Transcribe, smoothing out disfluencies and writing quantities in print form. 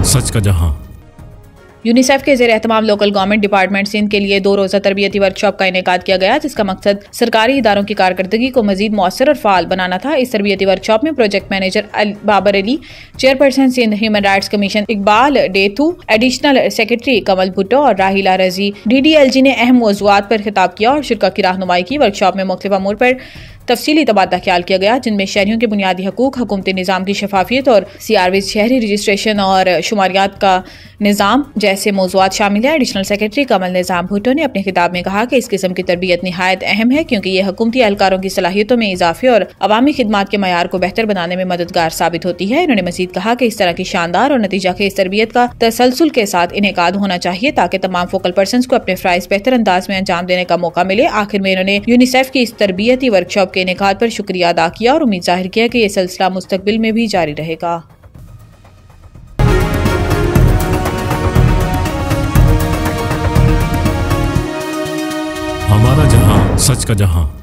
सच का जहां। यूनिसेफ के ज़ेर एहतमाम लोकल गवर्नमेंट डिपार्टमेंट सिंध के लिए 2 रोज़ा तरबियती वर्कशॉप का इनेकाद किया गया, जिसका मकसद सरकारी इदारों की कारकर्दगी को मजीद मौसर और फाल बनाना था। इस तरबियती वर्कशॉप में project manager Babar Ali, chairperson Sindh human rights commission Iqbal Detho, additional secretary Kamal Bhutto और राहिला रजी DDLG ने अहम मौज़ूआत पर खिताब किया और शिरका की रहनुमाई की। वर्कशॉप में मुख्तलिफ अमूर पर तफसीली तबादला ख्याल किया गया, जिनमें शहरियों के बुनियादी हकूक, हुकूमती निज़ाम की शफाफियत और CRV शहरी रजिस्ट्रेशन और शुमारियात का निज़ाम जैसे मौज़ूआत शामिल है। एडिशनल सेक्रेटरी कमल निज़ाम भुट्टो ने अपने खिताब में कहा कि इस किस्म की तरबियत निहायत अहम है, क्योंकि ये हुकूमती एहलकारों की सलाहियतों में इजाफे और अवामी खिदमात के मयार को बेहतर बनाने में मददगार साबित होती है। इन्होंने मजीद कहा कि इस तरह की शानदार और नतीजा खेज तरबियत का तसलसल के साथ इनेकाद होना चाहिए, ताकि तमाम फोकल पर्सन को अपने फ़राइज़ बेहतर अंदाज में अंजाम देने का मौका मिले। आखिर में इन्होंने यूनिसेफ की इस तरबियती वर्कशॉप के इनेकाद पर शुक्रिया अदा किया और उम्मीद जाहिर किया कि यह सिलसिला मुस्तकबिल में भी जारी रहेगा। हमारा जहां, सच का जहां।